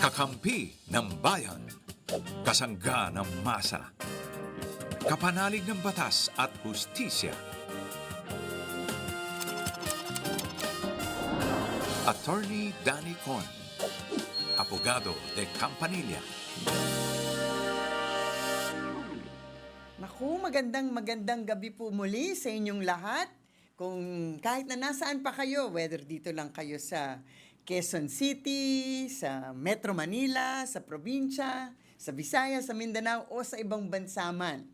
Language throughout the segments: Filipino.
Kakampi ng bayan. Kasangga ng masa. Kapanalig ng batas at hustisya. Attorney Danny Con. Abogado de Campanilla. Naku, magandang gabi po muli sa inyong lahat. Kung kahit na nasaan pa kayo, whether dito lang kayo sa Quezon City, sa Metro Manila, sa probinsya, sa Visayas, sa Mindanao o sa ibang bansa man.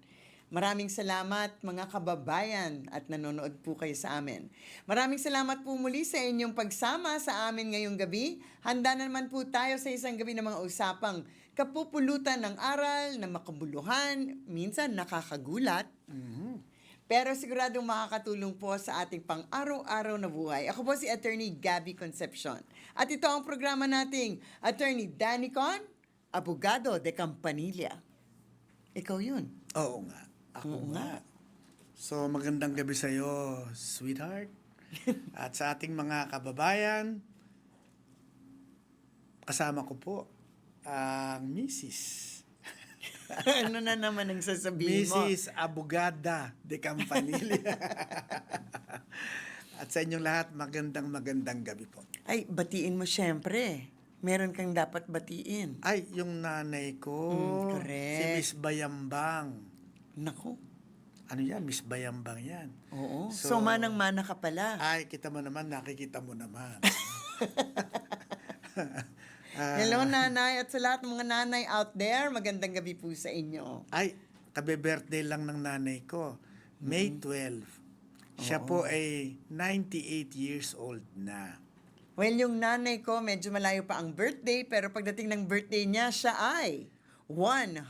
Maraming salamat mga kababayan at nanonood po kayo sa amin. Maraming salamat po muli sa inyong pagsama sa amin ngayong gabi. Handa na naman po tayo sa isang gabi ng mga usapang kapupulutan ng aral, na makabuluhan, minsan nakakagulat. Pero siguradong makakatulong po sa ating pang-araw-araw na buhay. Ako po si Attorney Gabby Concepcion. At ito ang programa nating Attorney Danny Con, Abogado de Campanilla. Ikaw yun. Oo nga. Ako nga. So, magandang gabi sa'yo, sweetheart. At sa ating mga kababayan, kasama ko po ang Mrs. Ano na naman ang sasabihin mo? Mrs. Abogada de Campanilla. At sa inyong lahat, magandang gabi po. Ay, batiin mo syempre. Meron kang dapat batiin. Ay, yung nanay ko, correct. si Miss Bayambang. Naku. Ano yan? Miss Bayambang yan. Oo. So manang-mana ka pala. Ay, kita mo naman, nakikita mo naman. Hello, nanay. At sa lahat ng mga nanay out there, magandang gabi po sa inyo. Ay, kabe-birthday lang ng nanay ko. May 12. Siya po ay 98 years old na. Well, yung nanay ko, medyo malayo pa ang birthday, pero pagdating ng birthday niya, siya ay 100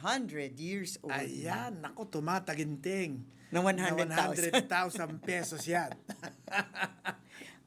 years old. Ayan, naku, tumataginting. Na 100,000. 100,000 pesos yan.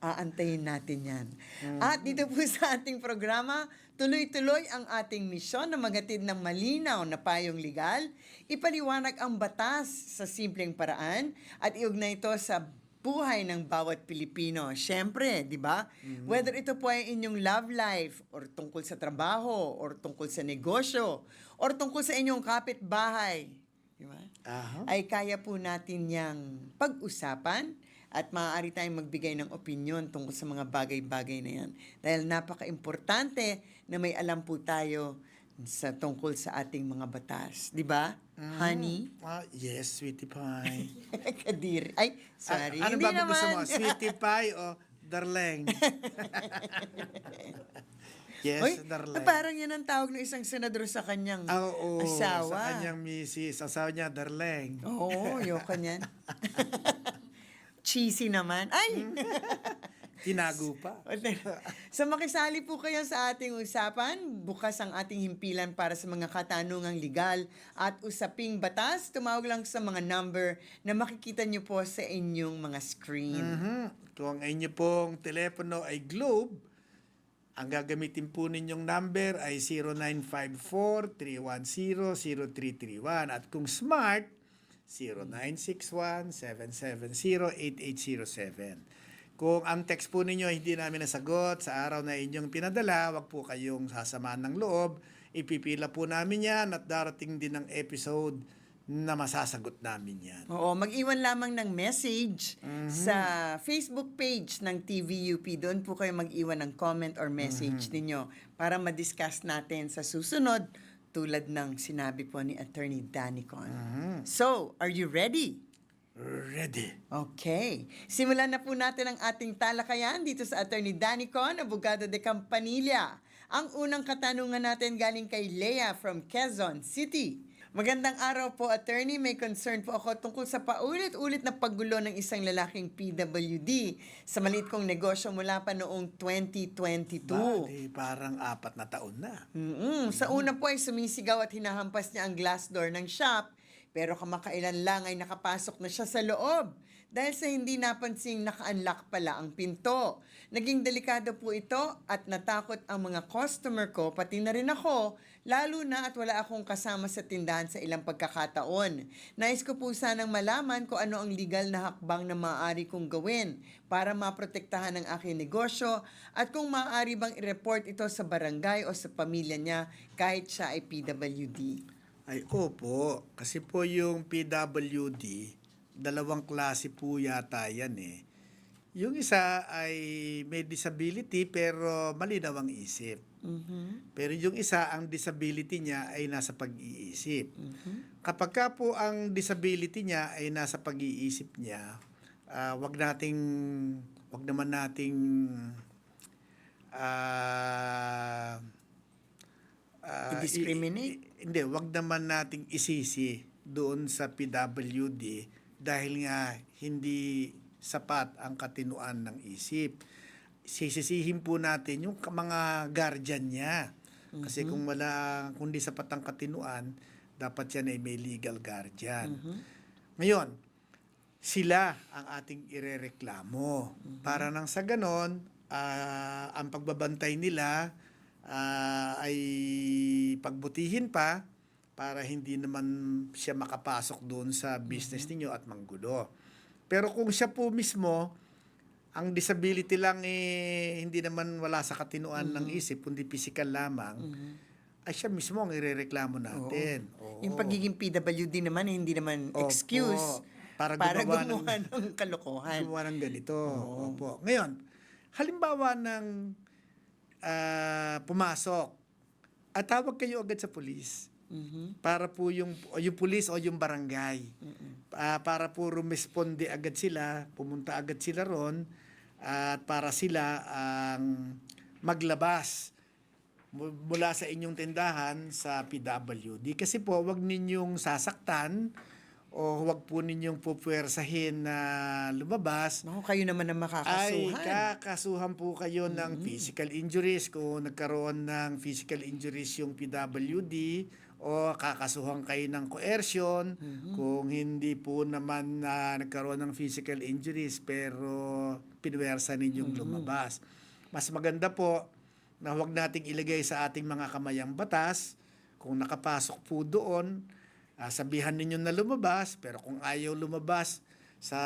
Aantayin natin yan. At dito po sa ating programa, tuloy-tuloy ang ating misyon na maghatid ng malinaw na payong legal, ipaliwanag ang batas sa simpleng paraan, at iugnay ito sa buhay ng bawat Pilipino. Siyempre, di ba? Whether ito po ay inyong love life, or tungkol sa trabaho, or tungkol sa negosyo, or tungkol sa inyong kapitbahay, di ba? Aha. Ay kaya po natin yang pag-usapan at maaari tayong magbigay ng opinyon tungkol sa mga bagay-bagay na yan. Dahil napaka-importante na may alam po tayo sa tungkol sa ating mga batas. Di ba? Honey? Yes, sweetie pie. Kadiri. Ay, sorry. Ano Hindi ba gusto mo? naman. Sweetie pie o darling? Yes, Oy, darling. parang yan ang tawag ng isang senador sa kanyang Oo, asawa. sa kanyang misis. Asawa niya, darling. Oo, yoko niyan. Cheesy naman. Ay! Tinago pa. So makisali po kayo sa ating usapan. Bukas ang ating himpilan para sa mga katanungang legal at usaping batas. Tumawag lang sa mga number na makikita nyo po sa inyong mga screen. Kung ang inyo pong telepono ay Globe, ang gagamitin po ninyong number ay 0954-310-0331. At kung Smart, 0961-770-8807. Kung ang text po ninyo hindi namin nasagot sa araw na inyong pinadala, wag po kayong sasamaan ng loob. Ipipila po namin yan at darating din ang episode na masasagot namin yan. Oo, mag-iwan lamang ng message sa Facebook page ng TVUP. Doon po kayo mag-iwan ng comment or message ninyo para ma-discuss natin sa susunod tulad ng sinabi po ni Attorney Danny Con. So, are you ready? Ready. Okay. Simulan na po natin ang ating talakayan dito sa Attorney Danny Con, Abogado de Campanilla. Ang unang katanungan natin galing kay Leah from Quezon City. Magandang araw po, Attorney. May concern po ako tungkol sa paulit-ulit na paggulo ng isang lalaking PWD sa maliit kong negosyo mula pa noong 2022. Bali, parang 4 na taon na. Sa una po ay sumisigaw at hinahampas niya ang glass door ng shop, pero kamakailan lang ay nakapasok na siya sa loob. dahil sa hindi napansing naka-unlock pala ang pinto. Naging delikado po ito at natakot ang mga customer ko, pati na rin ako, lalo na at wala akong kasama sa tindahan sa ilang pagkakataon. Nais ko po sanang malaman kung ano ang legal na hakbang na maaari kong gawin para maprotektahan ang aking negosyo at kung maaari bang i-report ito sa barangay o sa pamilya niya kahit siya ay PWD. Ay, opo. Kasi po yung PWD, dalawang klase po yata yan eh. Yung isa ay may disability pero malinaw ang isip. Pero yung isa, ang disability niya ay nasa pag-iisip. Kapag ka po ang disability niya ay nasa pag-iisip niya, wag naman nating I-discriminate? Hindi, wag naman nating isisi doon sa PWD dahil nga hindi sapat ang katinuan ng isip. Sisisihin po natin yung mga guardian niya. Kasi kung di sapat ang katinuan, dapat yan ay may legal guardian. Ngayon, sila ang ating irereklamo. Para nang sa ganon, ang pagbabantay nila ay pagbutihin pa para hindi naman siya makapasok doon sa business ninyo at manggulo. Pero kung siya po mismo, ang disability lang hindi naman wala sa katinuan ng isip, kundi physical lamang, ay siya mismo ang irereklamo natin. Oo. Yung pagiging PWD naman, hindi naman Opo. excuse para gumawa ng kalokohan. Gumawa ng ganito. Opo. Ngayon, halimbawa ng pumasok at tawag kayo agad sa pulis. Para po yung pulis o yung barangay. Para po rumesponde agad sila, pumunta agad sila ron at para sila ang maglabas mula sa inyong tindahan sa PWD. Kasi po, wag ninyong sasaktan o wag po ninyong pupwersahin na lumabas. Naku, kayo naman ang makakasuhan. Ay, kakasuhan po kayo ng physical injuries kung nagkaroon ng physical injuries yung PWD o kakasuhan kayo ng coercion kung hindi po naman nagkaroon ng physical injuries pero pinwersa ninyong lumabas. Mas maganda po na huwag nating ilagay sa ating mga kamayang batas kung nakapasok po doon, sabihan ninyo na lumabas, pero kung ayaw lumabas sa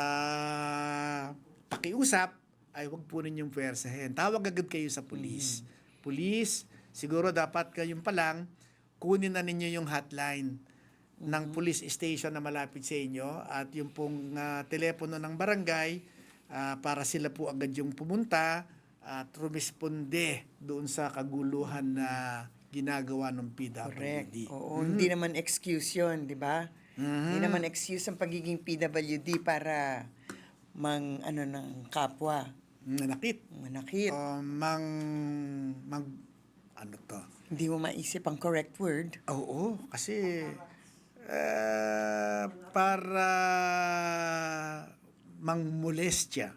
pakiusap, ay huwag po ninyong puwersahin. Tawag agad kayo sa pulis. Pulis, siguro dapat kayong palang kunin na ninyo yung hotline ng police station na malapit sa inyo at yung pong telepono ng barangay para sila po agad yung pumunta at rumisponde doon sa kaguluhan na ginagawa ng PWD. Correct. Oo, hindi naman excuse yun, di ba? Hindi naman excuse ang pagiging PWD para ng kapwa. Nanakit. Manakit. Ano to? Hindi mo maisip ang correct word. Oo, kasi para mangmolestya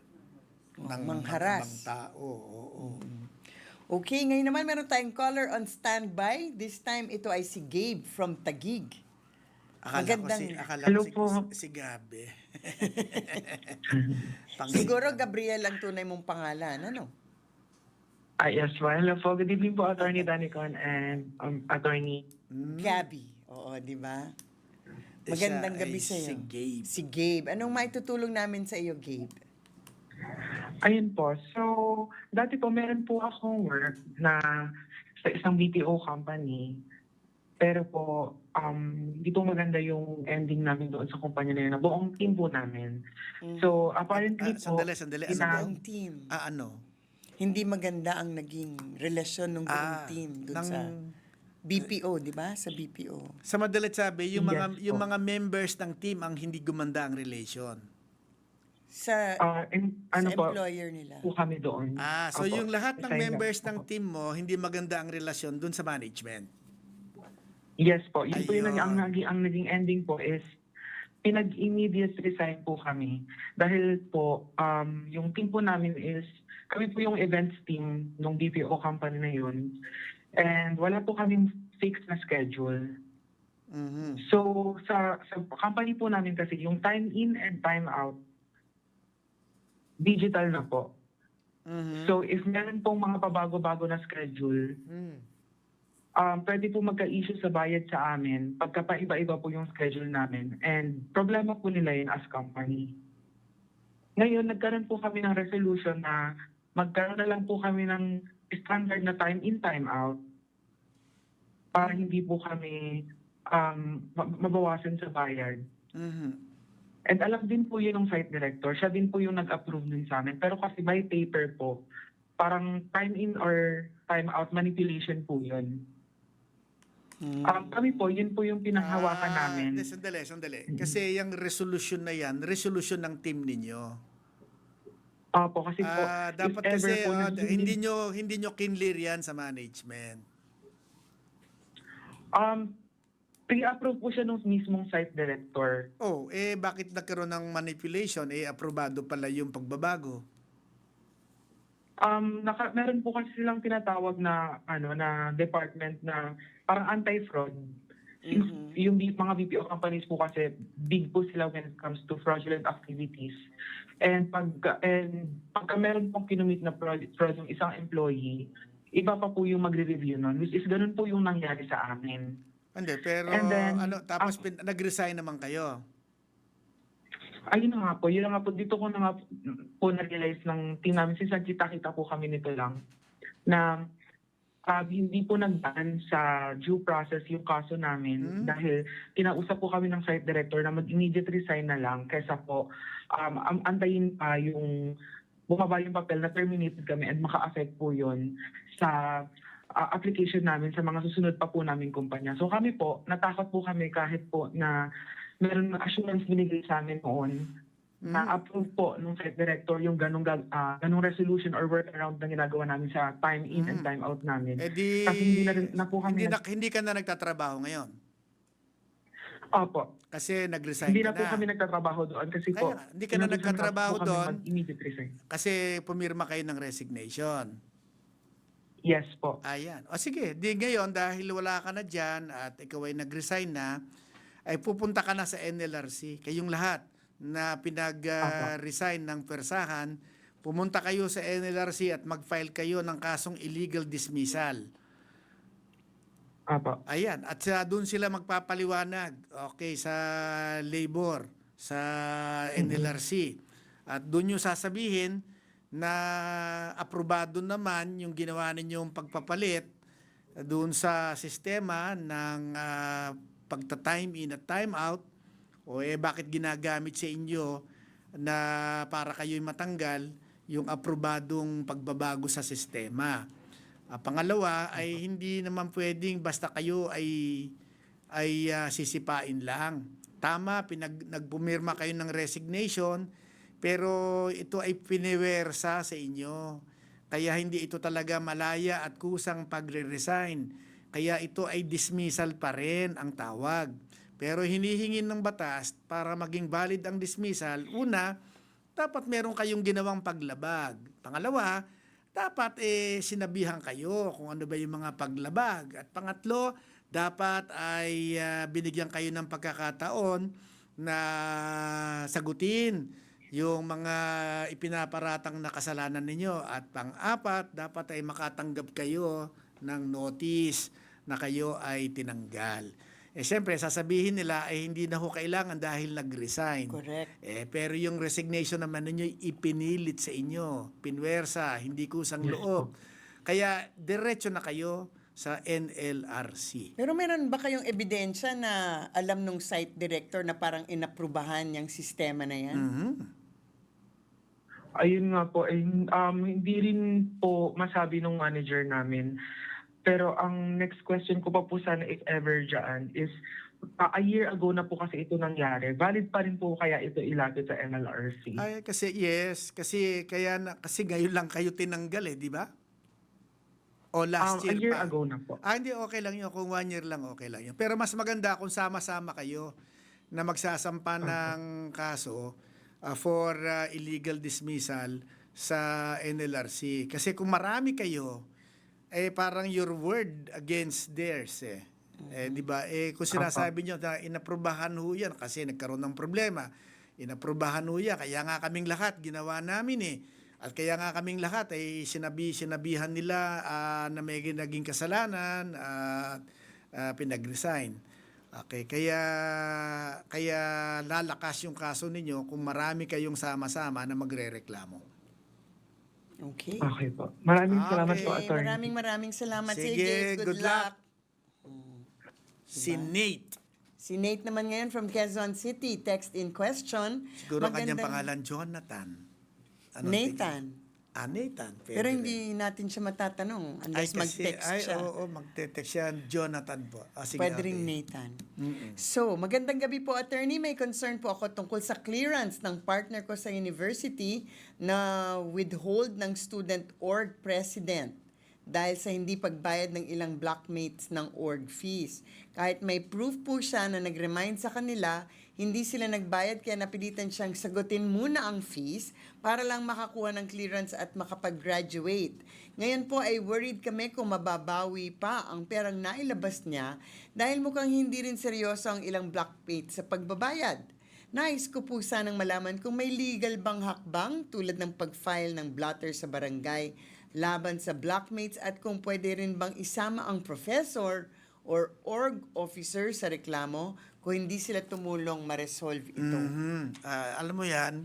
ng mangharas. ibang tao. Oo. Okay, ngayon naman meron tayong caller on standby. This time ito ay si Gabe from Taguig. Akala Hello ko po. si Gabi. Siguro Gabriel ang tunay mong pangalan, ano? Yes, well, hello po. Good evening po, Attorney Danicon and Attorney. Gabby. Oo, di ba? Eh, Magandang siya gabi ay sa iyo. si Gabe. Si Gabe. Anong maitutulong namin sa iyo, Gabe? Ayun po. So, dati po meron po akong work na sa isang BPO company. Pero po, hindi po maganda yung ending namin doon sa kumpanya na yun. Na buong team po namin. So, apparently po, Sandali. Ang team. Ano? Hindi maganda ang naging relasyon ng buong team doon sa BPO, di ba? Sa BPO. Sa madalit sabi, yung Yes yung po. mga members ng team ang hindi gumanda ang relation. Sa, ano sa po, employer nila. po kami doon. So Opo. yung lahat ng Assign members lang ng po. team mo, hindi maganda ang relasyon dun sa management. Yes po. Yun po yung Ayun. ang naging ending po is pinag-immediate resign po kami. Dahil po, yung team po namin is, kami po yung events team ng BPO company na yun. And wala po kaming fixed na schedule. So, sa company po namin kasi, yung time in and time out, digital na po. Mhm. So if meron pong mga pabago-bago na schedule, pwede po magka-issue sa bayad sa amin pagka iba-iba po yung schedule namin. And problema po nila yun as company. Ngayon, nagkaroon po kami ng resolution na magkaroon na lang po kami ng standard na time in, time out para hindi po kami mabawasan sa bayad. Mhm. And alam din po yun ng site director. Siya din po yung nag-approve nun sa amin. Pero kasi by paper po, parang time in or time out manipulation po yun. Kami po, yun po yung pinanghawakan namin. Sandali. Kasi yung resolution na yan, resolution ng team ninyo. Opo, kasi po, Dapat if ever kasi po hindi nyo kinlear yan sa management. pre-approve po siya ng mismong site director. Bakit nagkaroon ng manipulation? Aprobado pala yung pagbabago. Meron po kasi silang tinatawag na na department na parang anti-fraud. Yung mga BPO companies po kasi big po sila when it comes to fraudulent activities. And pagka meron pong kinumit na fraud yung isang employee, iba pa po yung magre-review nun, which is ganun po yung nangyari sa amin. Hindi, pero And then, tapos nag-resign naman kayo. Ayun na nga po, yun na nga po, dito ko na nga po na-realize ng team namin, since nagkita-kita po kami nito lang, na hindi po nagdaan sa due process yung kaso namin dahil kinausap po kami ng site director na mag-immediate resign na lang kaysa po antayin pa yung bumaba yung papel na terminated kami and maka-affect po yun sa application namin sa mga susunod pa po naming kumpanya. So kami po, natakot po kami kahit po na meron ng assurance binigay sa amin noon na approve po ng site director yung ganung resolution or workaround na ginagawa namin sa time in and time out namin. Kasi hindi na rin na po kami hindi ka na nagtatrabaho ngayon. Opo. Kasi nag-resign Hindi ka na po kami nagtatrabaho doon kasi po. Hindi ka na nagtatrabaho doon Immediate resign. kasi pumirma kayo ng resignation. Yes po. Ayan. Sige, di ngayon dahil wala ka na dyan at ikaw ay nag-resign na, ay pupunta ka na sa NLRC. Kayong lahat na pinag-resign ng persahan, pumunta kayo sa NLRC at mag-file kayo ng kasong illegal dismissal. Apo. Ayan. At doon sila magpapaliwanag, okay, sa labor, sa NLRC. At doon yung sasabihin na aprobado naman yung ginawa ninyong pagpapalit doon sa sistema ng pagta-time in at time out o bakit ginagamit sa inyo na para kayo'y matanggal yung aprobadong pagbabago sa sistema. Pangalawa ay hindi naman pwedeng basta kayo ay sisipain lang. Tama, nagpumirma kayo ng resignation, pero ito ay piniwersa sa inyo. Kaya hindi ito talaga malaya at kusang pagre-resign. Kaya ito ay dismissal pa rin ang tawag. Pero hinihingin ng batas para maging valid ang dismissal, una, dapat meron kayong ginawang paglabag. Pangalawa, dapat sinabihan kayo kung ano ba yung mga paglabag. At pangatlo, dapat ay binigyan kayo ng pagkakataon na sagutin yung mga ipinaparatang na kasalanan ninyo. At pang-apat, dapat ay makatanggap kayo ng notice na kayo ay tinanggal. Siyempre, sasabihin nila ay hindi na ho kailangan dahil nag-resign. Correct. Pero yung resignation naman ninyo, ipinilit sa inyo. Pinwersa, hindi kusang loob. Kaya, diretso na kayo sa NLRC. Pero meron ba kayong ebidensya na alam nung site director na parang inaprubahan yung sistema na yan? Ayun nga po, hindi rin po masabi ng manager namin. Pero ang next question ko pa po sana if ever dyan is, a year ago na po kasi ito nangyari. Valid pa rin po kaya ito ilapit sa NLRC? Ay, kasi yes, kasi ngayon lang kayo tinanggal di ba? O last A year pa. ago na po. Hindi, okay lang yun. Kung 1 year lang, okay lang yun. Pero mas maganda kung sama-sama kayo na magsasampa ng kaso for illegal dismissal sa NLRC. Kasi kung marami kayo, parang your word against theirs di ba? Kung sinasabi nyo na inaprubahan ho yan kasi nagkaroon ng problema, Inaprubahan ho yan. Kaya nga kaming lahat, ginawa namin eh. At kaya nga kaming lahat ay sinabihan nila na may naging kasalanan at pinag-resign. Okay, kaya lalakas yung kaso ninyo kung marami kayong sama-sama na magrereklamo. Okay. Okay po. Maraming salamat po, Okay, attorney. maraming salamat. Sige, good luck. Si Diba? Nate. Si Nate naman ngayon from Quezon City, text in question. Siguro kanyang Magandang- pangalan, Jonathan. Anong Nathan. tingin? Nathan. Pwede Pero rin. hindi natin siya matatanong unless kasi- mag-text siya. Oo, mag-text siya. Jonathan po. Sige, Pwede okay. ring Nathan. So, magandang gabi po, attorney. May concern po ako tungkol sa clearance ng partner ko sa university na withhold ng student org president dahil sa hindi pagbayad ng ilang blockmates ng org fees. Kahit may proof po siya na nag-remind sa kanila, hindi sila nagbayad kaya napilitan siyang sagutin muna ang fees para lang makakuha ng clearance at makapag-graduate. Ngayon po ay worried kami kung mababawi pa ang perang nailabas niya dahil mukhang hindi rin seryoso ang ilang blockmates sa pagbabayad. Nais ko po sanang malaman kung may legal bang hakbang tulad ng pag-file ng blotter sa barangay laban sa blockmates at kung pwede rin bang isama ang professor or org officer sa reklamo kung hindi sila tumulong ma-resolve ito. Alam mo yan,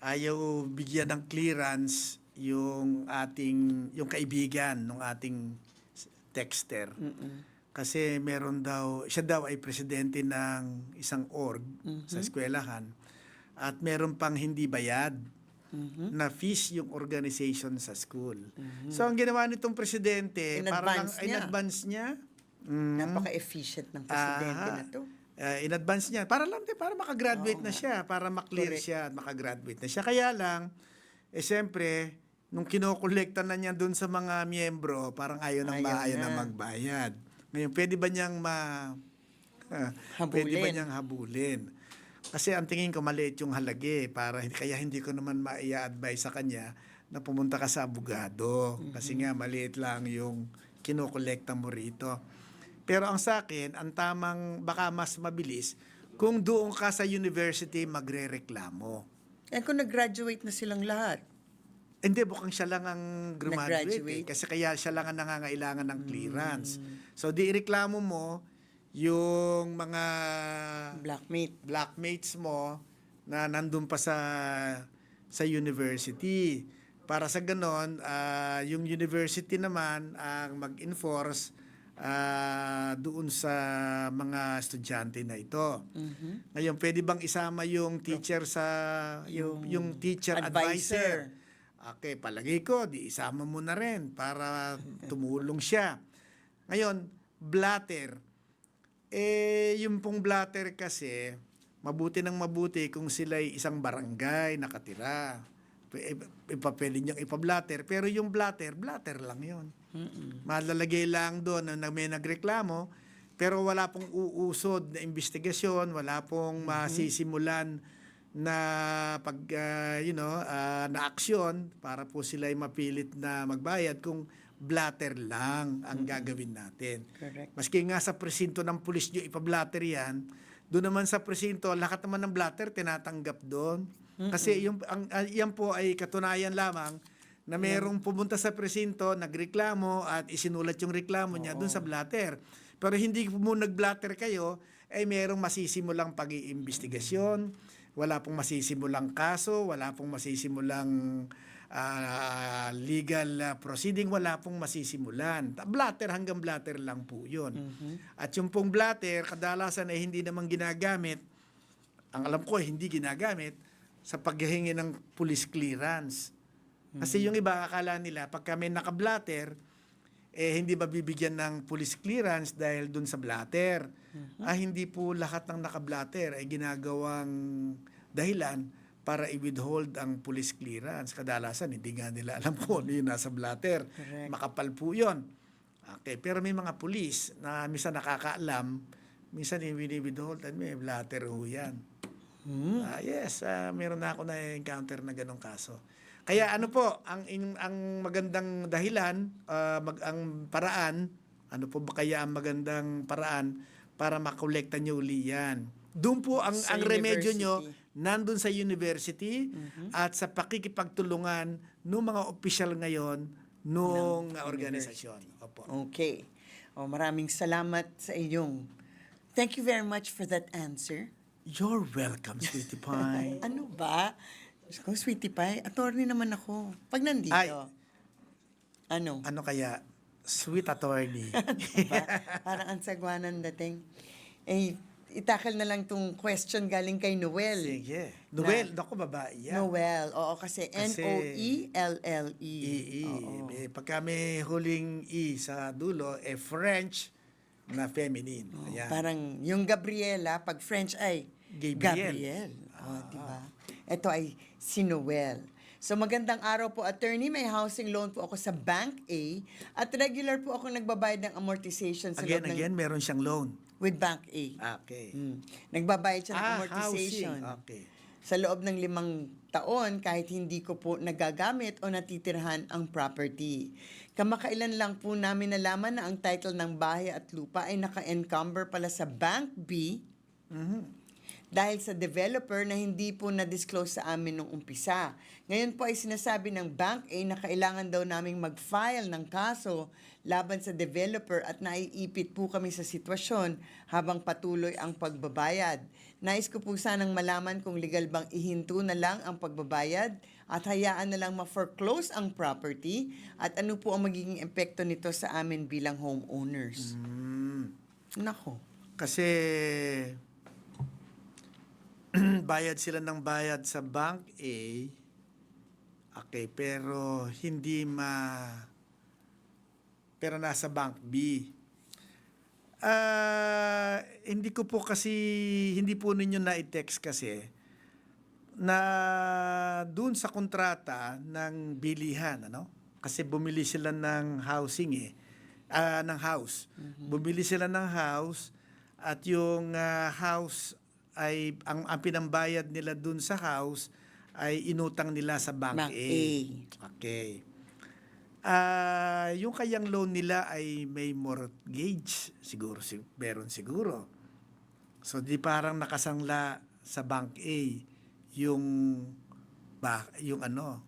ayaw bigyan ng clearance yung kaibigan ng ating texter. Kasi siya daw ay presidente ng isang org sa eskwelahan at meron pang hindi bayad na fees yung organization sa school. So ang ginawa nitong presidente, In advance niya. Napaka-efficient ng presidente na to. In advance niya. Para makagraduate na siya, para maklear Correct. siya at makagraduate na siya. Kaya lang, siyempre, nung kinokolekta na niya dun sa mga miyembro, parang ayaw Ayaw na na. magbayad. Ngayon, pwede ba niyang pwede ba niyang habulin? Kasi ang tingin ko maliit yung halagi kaya hindi ko naman maia-advise sa kanya na pumunta ka sa abogado. Kasi nga maliit lang yung kinokolekta mo rito. Pero ang sa akin, ang tamang baka mas mabilis kung doon ka sa university magrereklamo. Eh kung nag-graduate na silang lahat. Hindi, bukang siya lang ang graduate. Nag-graduate? Kasi kaya siya lang ang nangangailangan ng clearance. So, di reklamo mo yung mga blackmates mo na nandun pa sa university. Para sa ganon, yung university naman ang mag-enforce doon sa mga estudyante na ito. Ngayon, pwede bang isama yung teacher yung teacher advisor? Okay, palagay ko, di isama mo na rin para tumulong siya. Ngayon, blatter. Yung pong blatter kasi, mabuti kung sila'y isang barangay nakatira. Pwede niyang ipablatter. Pero yung blatter lang yun. Malalagay lang doon na may nagreklamo, pero wala pong uusod na investigasyon, wala pong masisimulan na na aksyon para po sila ay mapilit na magbayad kung blatter lang ang gagawin natin. Correct. Maski nga sa presinto ng pulis nyo ipablatter yan, doon naman sa presinto, lahat naman ng blatter tinatanggap doon. Kasi yan po ay katunayan lamang na merong pumunta sa presinto, nagreklamo at isinulat yung reklamo niya doon sa blatter. Pero hindi mo nag-blatter kayo, ay merong masisimulang pag-iimbestigasyon, wala pong masisimulang kaso, wala pong masisimulang legal proceeding, wala pong masisimulan. Blatter hanggang blatter lang po yun. At yung pong blatter, kadalasan ay hindi naman ginagamit, ang alam ko hindi ginagamit, sa paghihingi ng police clearance. Kasi yung iba akala nila, pag kami naka-blatter, hindi mabibigyan ng police clearance dahil dun sa blatter. Hindi po lahat ng naka-blatter ay ginagawang dahilan para i-withhold ang police clearance. Kadalasan, hindi nga nila alam kung ano yung nasa blatter. Correct. Makapal po yun. Okay, pero may mga police na minsan nakakaalam, minsan i-withhold at may blatter ho yan. Yes, meron na ako na-encounter na ganong kaso. Kaya ano po, ang magandang dahilan, ang paraan, ano po ba kaya ang magandang paraan para makolekta nyo uli yan? Doon po ang Sa remedyo nyo, university. nandun sa university at sa pakikipagtulungan ng mga opisyal ngayon nung organisasyon. Opo. Okay. O, maraming salamat sa inyong. Thank you very much for that answer. You're welcome, Sweetie Pie. Ano ba? Kung Sweetie Pie, attorney naman ako. Pag nandito. Ay. Ano? Ano kaya? Sweet attorney. Diba? Parang ang sagwanan dating. Eh, itakal na lang tong question galing kay Noel. Sige. Noel, naku, babae yan. Noel. Oo, kasi Kasi- Noelle. Oo. Pagka may huling E sa dulo, French na feminine. Ayan. Parang yung Gabriela, pag French ay Gabriel. Gabriel. Diba? Ito ay si Noel. So magandang araw po, attorney. May housing loan po ako sa Bank A at regular po ako nagbabayad ng amortization sa loob ng... Again, meron siyang loan. With Bank A. Okay. Nagbabayad siya ng amortization. Housing. Okay. Sa loob ng 5 taon kahit hindi ko po nagagamit o natitirhan ang property. Kamakailan lang po namin nalaman na ang title ng bahay at lupa ay naka-encumber pala sa Bank B dahil sa developer na hindi po na-disclose sa amin nung umpisa. Ngayon po ay sinasabi ng Bank A na kailangan daw naming mag-file ng kaso laban sa developer at naiipit po kami sa sitwasyon habang patuloy ang pagbabayad. Nais ko po sanang malaman kung legal bang ihinto na lang ang pagbabayad at hayaan na lang ma-foreclose ang property at ano po ang magiging epekto nito sa amin bilang homeowners. Nako. Kasi bayad sila ng bayad sa Bank A. Okay, pero pero nasa Bank B. Hindi po ninyo na-text kasi na dun sa kontrata ng bilihan, ano? Kasi bumili sila ng housing ng house. Bumili sila ng house at yung house ay ang pinambayad nila dun sa house ay inutang nila sa Bank Bank A. A. Okay. Yung kayang loan nila ay may mortgage, meron siguro. So di parang nakasangla sa Bank A yung ano.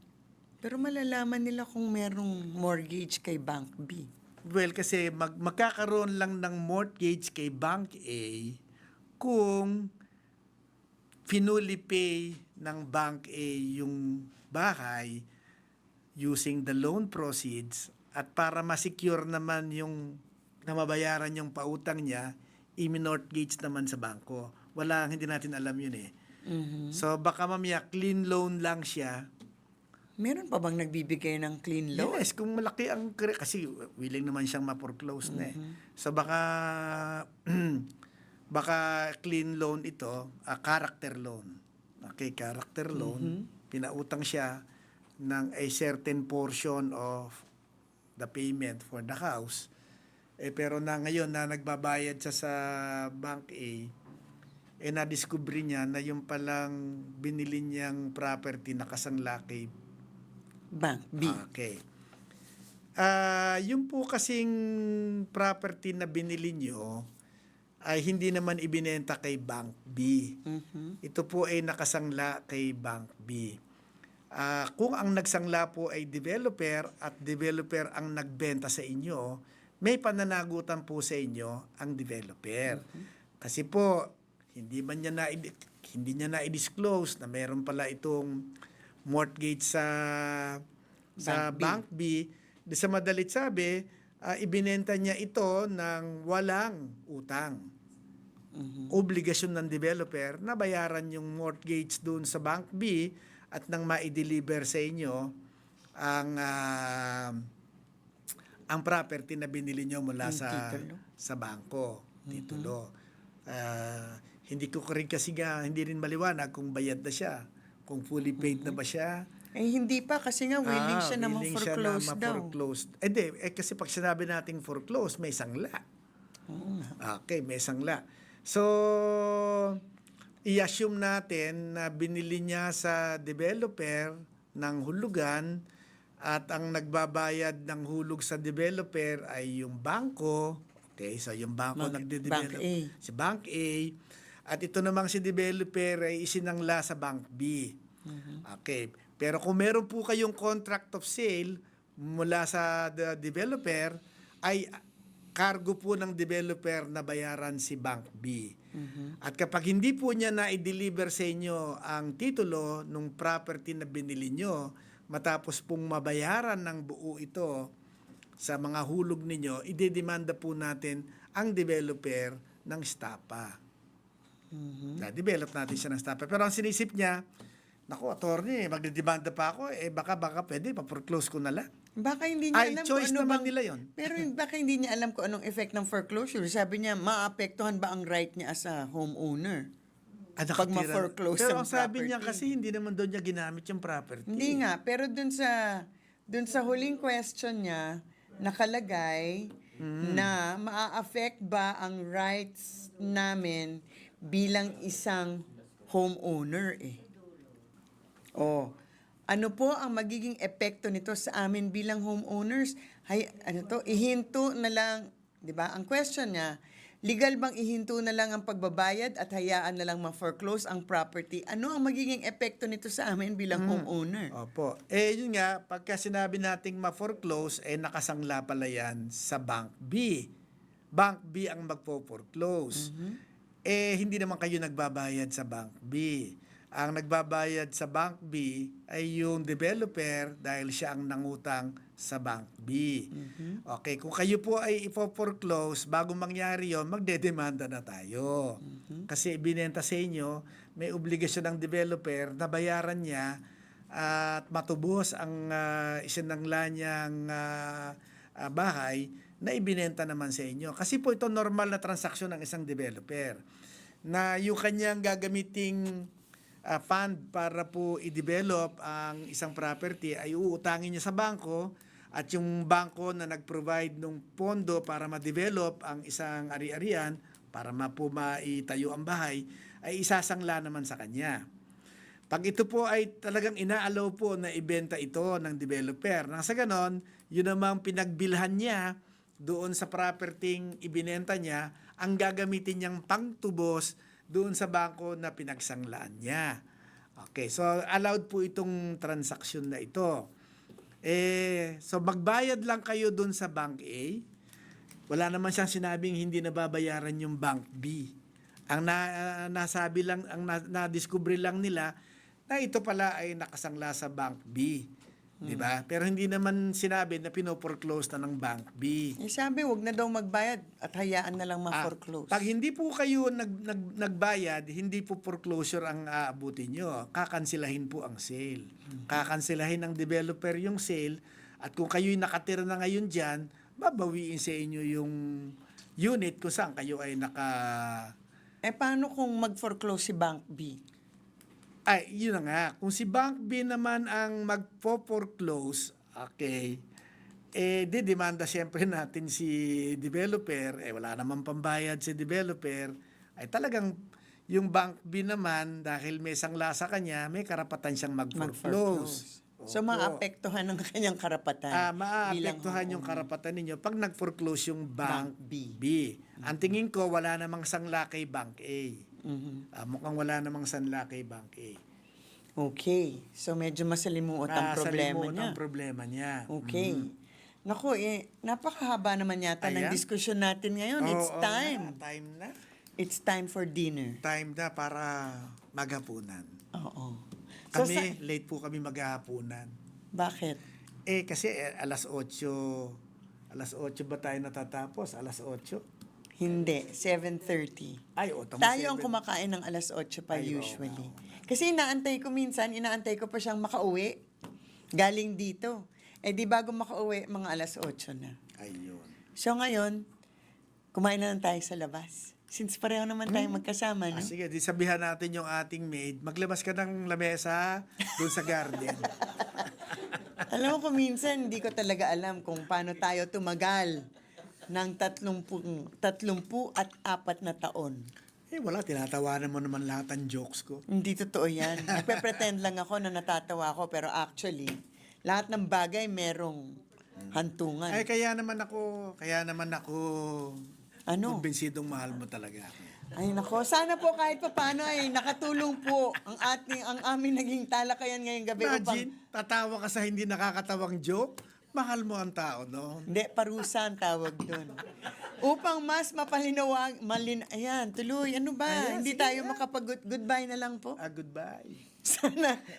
Pero malalaman nila kung merong mortgage kay Bank B. Well, kasi magkakaroon lang ng mortgage kay Bank A kung finally pay ng Bank A yung bahay using the loan proceeds at para ma-secure naman yung na mabayaran yung pautang niya, i-mortgage naman sa bangko. Hindi natin alam yun eh. So baka mamaya clean loan lang siya. Meron pa bang nagbibigay ng clean loan? Yes, kung malaki ang kasi willing naman siyang ma-foreclose na eh. So baka clean loan ito, character loan. Okay, character loan. Pinautang siya ng a certain portion of the payment for the house. Pero ngayon na nagbabayad siya sa Bank A, na-discover niya na yung palang binili niyang property nakasangla kay Bank B. Okay. Yung po kasing property na binili nyo ay hindi naman ibinenta kay Bank B. Ito po ay nakasangla kay Bank B. Kung ang nagsangla po ay developer at developer ang nagbenta sa inyo, may pananagutan po sa inyo ang developer. Kasi po, hindi niya na-disclose na meron pala itong mortgage sa Bank B. Sa madalit sabi, ibinenta niya ito ng walang utang. Obligasyon ng developer na bayaran yung mortgage doon sa Bank B at nang ma-deliver sa inyo ang property na binili nyo mula sa bangko, titulo. Hindi ko rin kasi hindi rin maliwanag kung bayad na siya, kung fully paid na ba siya. Hindi pa kasi nga willing siya na ma-foreclose daw. Kasi pag sinabi nating foreclose, may sangla. Okay, may sangla. So, i-assume natin na binili niya sa developer ng hulugan at ang nagbabayad ng hulog sa developer ay yung bangko. Okay, so yung bangko nagde-develop. Bank A. Si Bank A. At ito namang si developer ay isinangla sa Bank B. Okay. Pero kung meron po kayong contract of sale mula sa developer, ay cargo po ng developer na bayaran si Bank B. At kapag hindi po niya na i-deliver sa inyo ang titulo ng property na binili nyo, matapos pong mabayaran ng buo ito sa mga hulog ninyo, idedemanda po natin ang developer ng stapa. Na-develop natin siya ng stapa. Pero ang sinisip niya, naku, attorney, magdedemanda pa ako, baka pwede, pa-foreclose ko na lang. Baka hindi niya Ay, alam choice kung ano naman bang, nila yon. Pero baka hindi niya alam kung anong effect ng foreclosure. Sabi niya, maapektuhan ba ang right niya as a homeowner? Pag ma-foreclose Pero ang ang sabi niya property. kasi hindi naman doon niya ginamit yung property. Hindi nga, pero dun sa huling question niya, nakalagay na maa-affect ba ang rights namin bilang isang homeowner Oh, ano po ang magiging epekto nito sa amin bilang homeowners? Ihinto na lang, 'di ba? Ang question niya, legal bang ihinto na lang ang pagbabayad at hayaan na lang ma-foreclose ang property? Ano ang magiging epekto nito sa amin bilang homeowner? Opo. Yun nga, pagka sinabi nating ma-foreclose, nakasangla pala yan sa Bank B. Bank B ang magpo-foreclose. Hindi naman kayo nagbabayad sa Bank B. Ang nagbabayad sa Bank B ay yung developer dahil siya ang nangutang sa Bank B. Okay, kung kayo po ay ipo-foreclose, bago mangyari yon, magdedemanda na tayo. Kasi ibinenta sa inyo, may obligasyon ng developer na bayaran niya at matubos ang isinangla niyang bahay na ibinenta naman sa inyo. Kasi po ito normal na transaksyon ng isang developer na yung kanyang gagamiting fund para po i-develop ang isang property ay uutangin niya sa bangko at yung bangko na nag-provide ng pondo para ma-develop ang isang ari-arian para maitayo ang bahay ay isasangla naman sa kanya. Pag ito po ay talagang inaalaw po na ibenta ito ng developer, nang sa ganon, yun namang pinagbilhan niya doon sa property ibinenta niya, ang gagamitin niyang pangtubos doon sa bangko na pinagsanglaan niya. Okay, so allowed po itong transaksyon na ito. So magbayad lang kayo doon sa Bank A. Wala naman siyang sinabing hindi nababayaran yung Bank B. Ang nasabi lang, ang na-discover lang nila na ito pala ay nakasangla sa Bank B. Di ba? Pero hindi naman sinabi na pino-foreclose na ng Bank B. Sabi, wag na daw magbayad at hayaan na lang ma-foreclose. Pag hindi po kayo nagbayad, hindi po foreclosure ang aabutin nyo. Kakansilahin po ang sale. Kakansilahin ng developer yung sale at kung kayo'y nakatira na ngayon dyan, babawiin sa inyo yung unit kung saan kayo ay paano kung mag-foreclose si Bank B? Ay, yun na nga. Kung si Bank B naman ang magpo-foreclose, okay, didemanda siyempre natin si developer, wala naman pambayad si developer, ay talagang yung Bank B naman, dahil may sangla sa kanya, may karapatan siyang mag-foreclose. So, maapektuhan ang kanyang karapatan. Maapektuhan yung karapatan ninyo pag nag-foreclose yung Bank B. B. Ang tingin ko, wala namang sangla kay Bank A. Mukhang wala namang sanla kay Bank A. Okay. So, medyo masalimuot ang problema Salimuot niya. ang problema niya. Okay. Naku, napakahaba naman yata ng Ayan. diskusyon natin ngayon. It's Oo time. nga, time na. It's time for dinner. Time na para maghapunan. Oo. Kami, late po kami maghapunan. Bakit? Kasi alas 8 ba tayo natatapos? Alas 8? Hindi. 7:30. Ay, tama, Tayo ang 7. kumakain ng alas 8 pa Ay, oo, usually. oo. Kasi inaantay ko pa siyang makauwi. Galing dito. Di bago makauwi, mga alas 8 na. Ayun. So ngayon, kumain na lang tayo sa labas. Since pareho naman tayo magkasama, no? Sige, di sabihan natin yung ating maid, maglabas ka ng lamesa doon sa garden. Alam mo kung minsan, hindi ko talaga alam kung paano tayo tumagal ng 34 na taon. Wala, tinatawanan mo naman lahat ng jokes ko. Hindi totoo yan. Nagpe-pretend lang ako na natatawa ako, pero actually, lahat ng bagay merong hantungan. Kaya naman ako Ano? kumbinsidong mahal mo talaga ako. Ay nako, sana po kahit papaano ay nakatulong po ang aming naging talakayan ngayong gabi Imagine, tatawa ka sa hindi nakakatawang joke. Mahal mo ang tao, no? Hindi, parusa ang tawag doon. Upang mas mapalinawag, ayan, tuloy, ano ba? Ayan, Hindi sige tayo na. makapag-goodbye na lang po. Goodbye.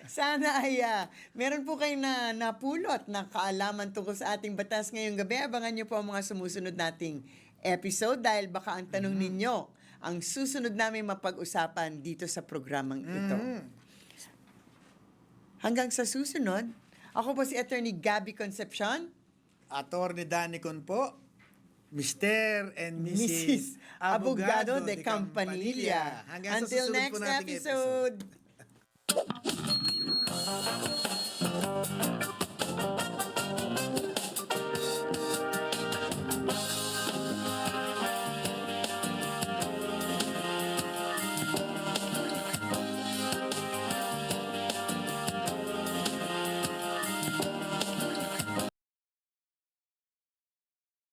Sana ay meron po kayo na napulot na kaalaman tungkol sa ating batas ngayong gabi. Abangan niyo po ang mga sumusunod nating episode dahil baka ang tanong ninyo ang susunod namin mapag-usapan dito sa programang ito. Hanggang sa susunod, ako po si Attorney Gabby Concepcion. Attorney Danny Con po, Mr. and Mrs. Mrs. Abogado de Campanilla. Hanggang sa Until susunod next po nating episode. episode.